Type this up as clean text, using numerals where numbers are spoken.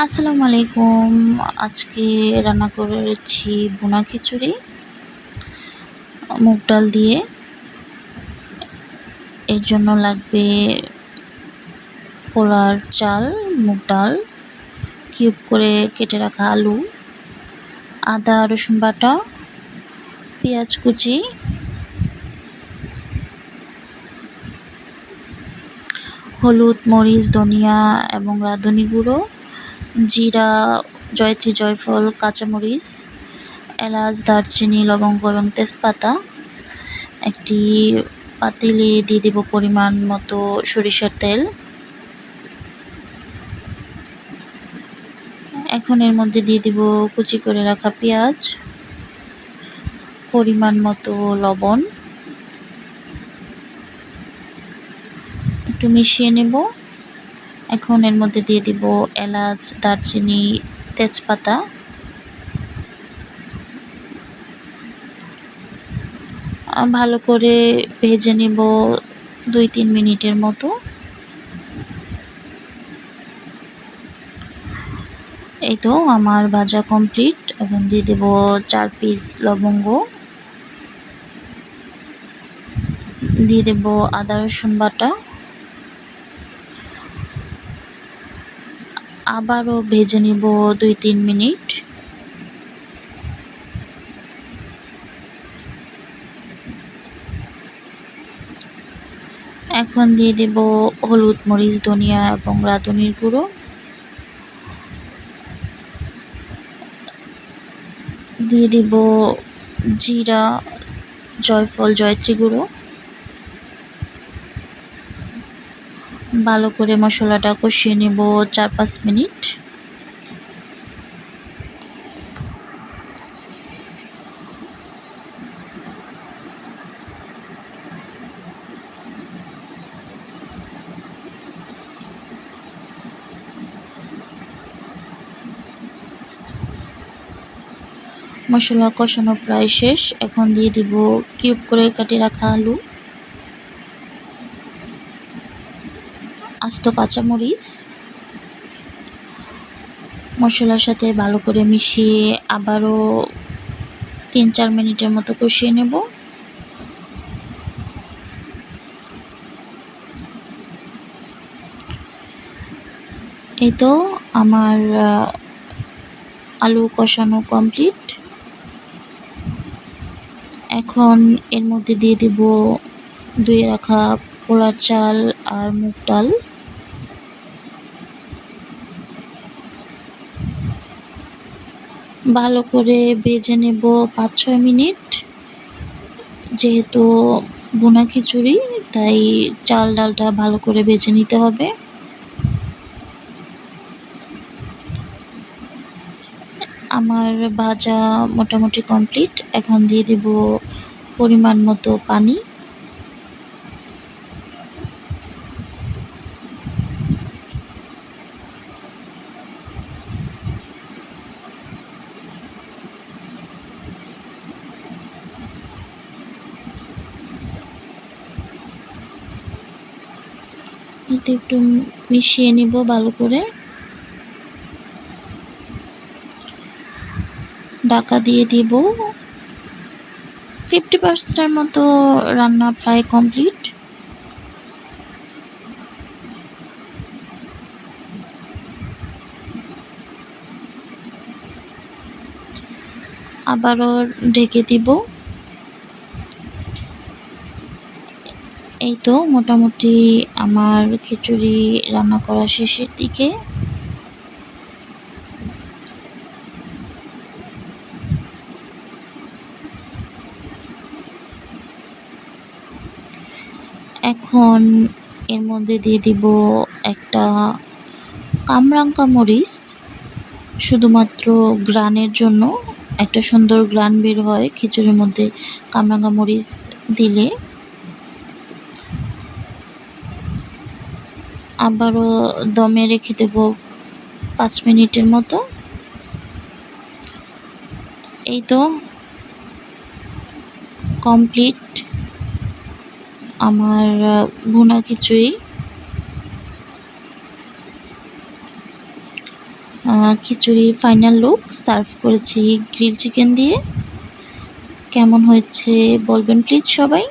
আসসালামু আলাইকুম। আজকে রান্না করেছি ভুনা খিচুড়ি মুগ ডাল দিয়ে। এর জন্য লাগবে পোলার চাল, মুগ ডাল, কিউব করে কেটে রাখা আলু, আদা রসুন বাটা, পেঁয়াজ কুচি, হলুদ, মরিচ, ধনিয়া এবং রাঁধুনি গুঁড়ো, জিরা, জয়ত্রী, জয়ফল, কাঁচামরিচ, এলাচ, দারচিনি, লবঙ্গ এবং তেজপাতা। একটি পাতিলে দিয়ে দেব পরিমাণ মতো সরিষার তেল। এখন এর মধ্যে দিয়ে দিব কুচি করে রাখা পেঁয়াজ, পরিমাণ মতো লবণ, একটু মিশিয়ে নেব। এখন এর মধ্যে দিয়ে দিব এলাচ, দারচিনি, তেজপাতা। ভালো করে ভেজে নেব 2-3 মিনিটের মতো। এই তো আমার ভাজা কমপ্লিট। এখন দিয়ে দেব 4 পিস লবঙ্গ, দিয়ে দেব আদা রসুন বাটা, আবারও ভেজে নেব 2-3 মিনিট। এখন দিয়ে দেব হলুদ, মরিচ, ধনিয়া এবং রাঁধুনির গুঁড়ো, দিয়ে দেব জিরা, জয়ফল, জয়ত্রী গুঁড়ো। ভালো করে মশলাটা কষিয়ে নেব 4-5 মিনিট। মশলা কষানো প্রায় শেষ। এখন দিয়ে দিব কিউব করে কেটে রাখা আলু, আস্ত কাঁচামরিচ। মশলার সাথে ভালো করে মিশিয়ে আবারও 3-4 মিনিটের মতো কষিয়ে নেব। এই তো আমার আলু কষানো কমপ্লিট। এখন এর মধ্যে দিয়ে দেব ধুয়ে রাখা পোলার চাল আর মুগ ডাল। ভালো করে ভেজে নেব 5-6 মিনিট। যেহেতু ভুনা খিচুড়ি, তাই চাল ডালটা ভালো করে ভেজে নিতে হবে। আমার ভাজা মোটামুটি কমপ্লিট। এখন দিয়ে দেব পরিমাণ মতো পানি। এতে একটু মিশিয়ে নিব ভালো করে। ঢাকা দিয়ে দিব। 50% মতো রান্না প্রায় কমপ্লিট। আবারও ঢেকে দিব। এই তো মোটামুটি আমার খিচুড়ি রান্না করা শেষের দিকে। এখন এর মধ্যে দিয়ে দিব একটা কামরাঙ্কা মরিচ, শুধুমাত্র গ্রানের জন্য। একটা সুন্দর গ্রান বের হয় খিচুড়ির মধ্যে কামরাঙ্কা মরিচ দিলে। আবারও দমে রেখে দেব 5 মিনিটের মতো। এই তো কমপ্লিট আমার ভুনা খিচুড়ি। খিচুড়ির ফাইনাল লুক সার্ভ করেছি গ্রিল চিকেন দিয়ে। কেমন হয়েছে বলবেন প্লিজ সবাই।